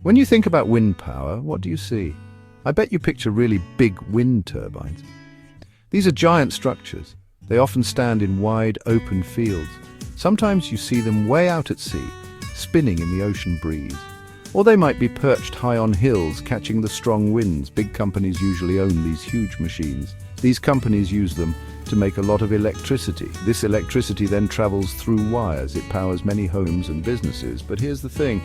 When you think about wind power, what do you see? I bet you picture really big wind turbines. These are giant structures. They often stand in wide, open fields. Sometimes you see them way out at sea, spinning in the ocean breeze. Or they might be perched high on hills, catching the strong winds. Big companies usually own these huge machines. These companies use them to make a lot of electricity. This electricity then travels through wires. It powers many homes and businesses. But here's the thing.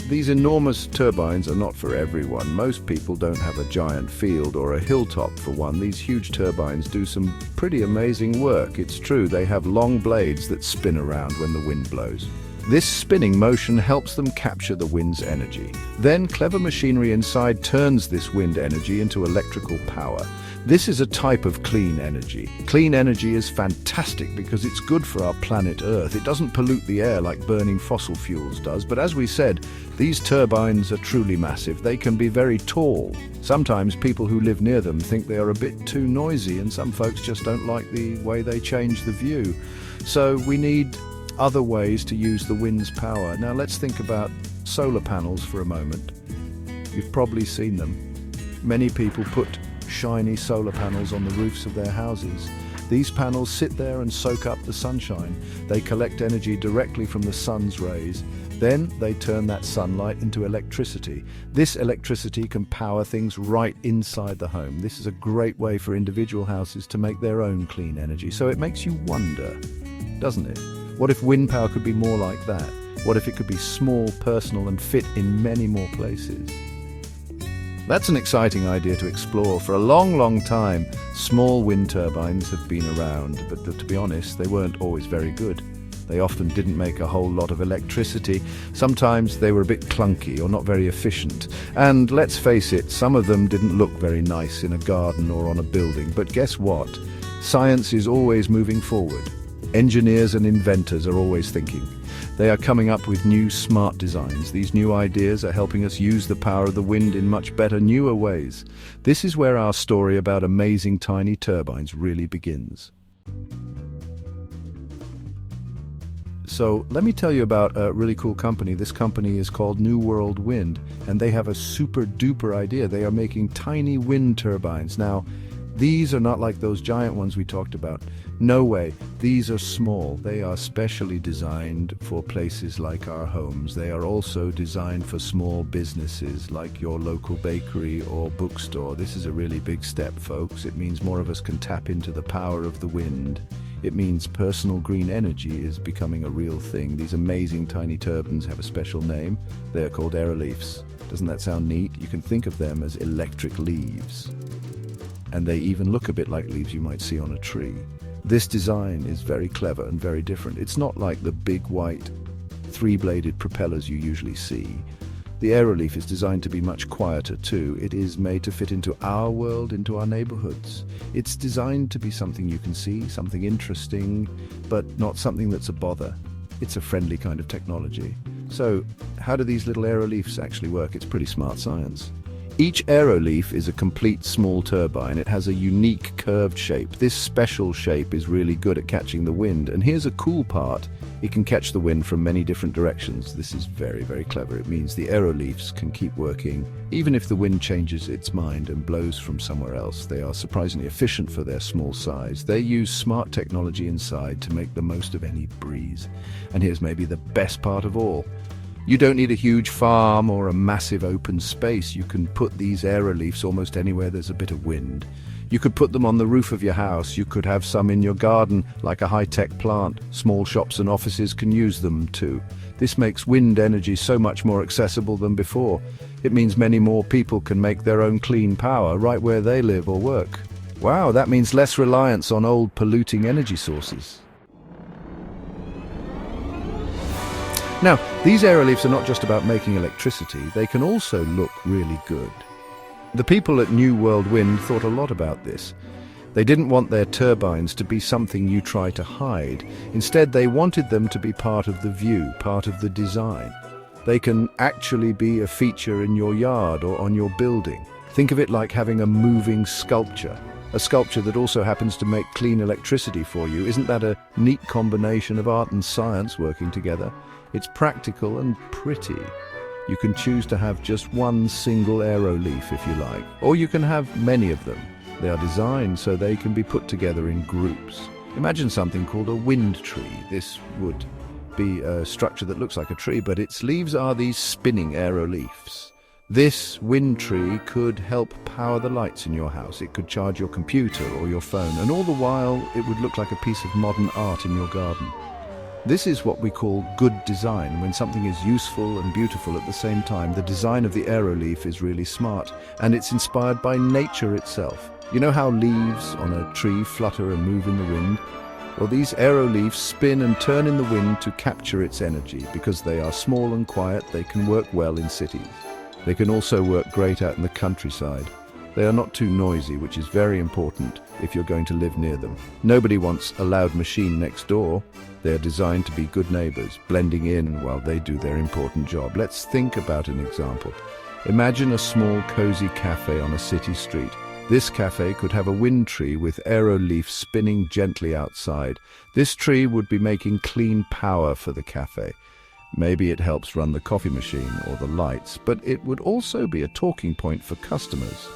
These enormous turbines are not for everyone. Most people don't have a giant field or a hilltop for one. These huge turbines do some pretty amazing work. It's true, they have long blades that spin around when the wind blows. This spinning motion helps them capture the wind's energy. Then clever machinery inside turns this wind energy into electrical power. This is a type of clean energy. Clean energy is fantastic because it's good for our planet Earth. It doesn't pollute the air like burning fossil fuels does, but as we said, these turbines are truly massive. They can be very tall. Sometimes people who live near them think they are a bit too noisy, and some folks just don't like the way they change the view. So we need other ways to use the wind's power. Now let's think about solar panels for a moment. You've probably seen them. Many people put shiny solar panels on the roofs of their houses. These panels sit there and soak up the sunshine. They collect energy directly from the sun's rays. Then they turn that sunlight into electricity. This electricity can power things right inside the home. This is a great way for individual houses to make their own clean energy. So it makes you wonder, doesn't it? What if wind power could be more like that? What if it could be small, personal, and fit in many more places? That's an exciting idea to explore. For a long, long time, small wind turbines have been around, but to be honest, they weren't always very good. They often didn't make a whole lot of electricity. Sometimes they were a bit clunky or not very efficient. And let's face it, some of them didn't look very nice in a garden or on a building. But guess what? Science is always moving forward. Engineers and inventors are always thinking. They are coming up with new smart designs. These new ideas are helping us use the power of the wind in much better, newer ways. This is where our story about amazing tiny turbines really begins. So let me tell you about a really cool company. This company is called New World Wind, and they have a super duper idea. They are making tiny wind turbines. Now, these are not like those giant ones we talked about. No way. These are small. They are specially designed for places like our homes. They are also designed for small businesses like your local bakery or bookstore. This is a really big step, folks. It means more of us can tap into the power of the wind. It means personal green energy is becoming a real thing. These amazing tiny turbines have a special name. They're called Aero leaves. Doesn't that sound neat? You can think of them as electric leaves. And they even look a bit like leaves you might see on a tree. This design is very clever and very different. It's not like the big white three-bladed propellers you usually see. The Aero leaf is designed to be much quieter too. It is made to fit into our world, into our neighborhoods. It's designed to be something you can see, something interesting, but not something that's a bother. It's a friendly kind of technology. So, how do these little Aero leaves actually work? It's pretty smart science. Each Aero leaf is a complete small turbine. It has a unique curved shape. This special shape is really good at catching the wind. And here's a cool part. It can catch the wind from many different directions. This is very, very clever. It means the Aero leaves can keep working even if the wind changes its mind and blows from somewhere else. They are surprisingly efficient for their small size. They use smart technology inside to make the most of any breeze. And here's maybe the best part of all. You don't need a huge farm or a massive open space. You can put these Aero leaves almost anywhere there's a bit of wind. You could put them on the roof of your house. You could have some in your garden, like a high-tech plant. Small shops and offices can use them too. This makes wind energy so much more accessible than before. It means many more people can make their own clean power right where they live or work. Wow, that means less reliance on old polluting energy sources. Now, these Aero leaves are not just about making electricity, they can also look really good. The people at New World Wind thought a lot about this. They didn't want their turbines to be something you try to hide. Instead, they wanted them to be part of the view, part of the design. They can actually be a feature in your yard or on your building. Think of it like having a moving sculpture. A sculpture that also happens to make clean electricity for you. Isn't that a neat combination of art and science working together? It's practical and pretty. You can choose to have just one single Aero leaf if you like, or you can have many of them. They are designed so they can be put together in groups. Imagine something called a wind tree. This would be a structure that looks like a tree, but its leaves are these spinning Aero leaves. This wind tree could help power the lights in your house. It could charge your computer or your phone, and all the while it would look like a piece of modern art in your garden. This is what we call good design, when something is useful and beautiful at the same time. The design of the Aero leaf is really smart, and it's inspired by nature itself. You know how leaves on a tree flutter and move in the wind? Well, these Aero leaves spin and turn in the wind to capture its energy. Because they are small and quiet, they can work well in cities. They can also work great out in the countryside. They are not too noisy, which is very important if you're going to live near them. Nobody wants a loud machine next door. They are designed to be good neighbors, blending in while they do their important job. Let's think about an example. Imagine a small, cozy cafe on a city street. This cafe could have a wind tree with Aero leaf spinning gently outside. This tree would be making clean power for the cafe. Maybe it helps run the coffee machine or the lights, but it would also be a talking point for customers.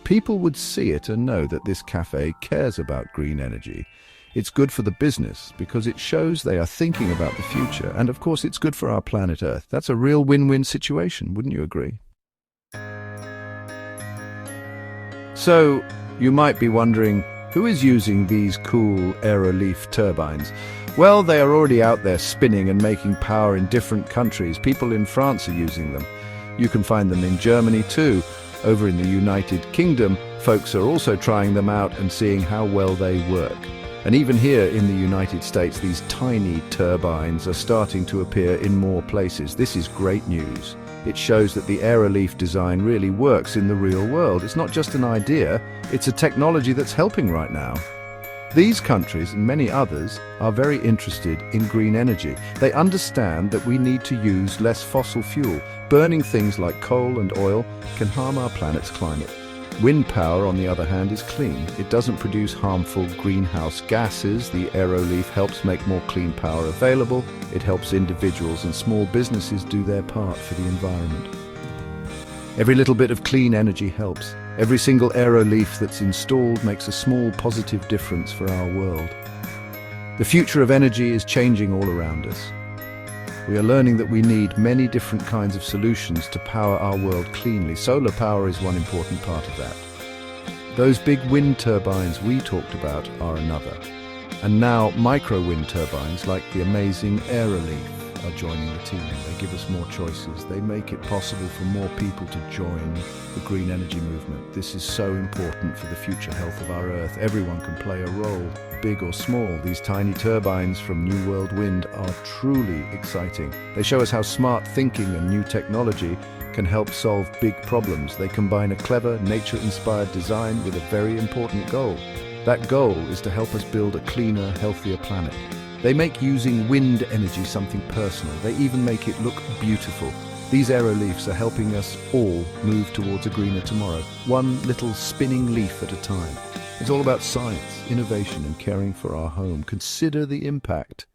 People would see it and know that this cafe cares about green energy. It's good for the business because it shows they are thinking about the future. And of course, it's good for our planet Earth. That's a real win-win situation, wouldn't you agree? So, you might be wondering, who is using these cool Aero leaf turbines? Well, they are already out there spinning and making power in different countries. People in France are using them. You can find them in Germany too. Over in the United Kingdom, folks are also trying them out and seeing how well they work. And even here in the United States, these tiny turbines are starting to appear in more places. This is great news. It shows that the Aero leaf design really works in the real world. It's not just an idea, it's a technology that's helping right now. These countries and many others are very interested in green energy. They understand that we need to use less fossil fuel. Burning things like coal and oil can harm our planet's climate. Wind power, on the other hand, is clean. It doesn't produce harmful greenhouse gases. The Aero leaf helps make more clean power available. It helps individuals and small businesses do their part for the environment. Every little bit of clean energy helps. Every single Aero leaf that's installed makes a small positive difference for our world. The future of energy is changing all around us. We are learning that we need many different kinds of solutions to power our world cleanly. Solar power is one important part of that. Those big wind turbines we talked about are another. And now micro wind turbines like the amazing Aero leaf are joining the team. They give us more choices. They make it possible for more people to join the green energy movement. This is so important for the future health of our Earth. Everyone can play a role, big or small. These tiny turbines from New World Wind are truly exciting. They show us how smart thinking and new technology can help solve big problems. They combine a clever, nature-inspired design with a very important goal. That goal is to help us build a cleaner, healthier planet. They make using wind energy something personal. They even make it look beautiful. These Aero leafs are helping us all move towards a greener tomorrow, one little spinning leaf at a time. It's all about science, innovation, and caring for our home. Consider the impact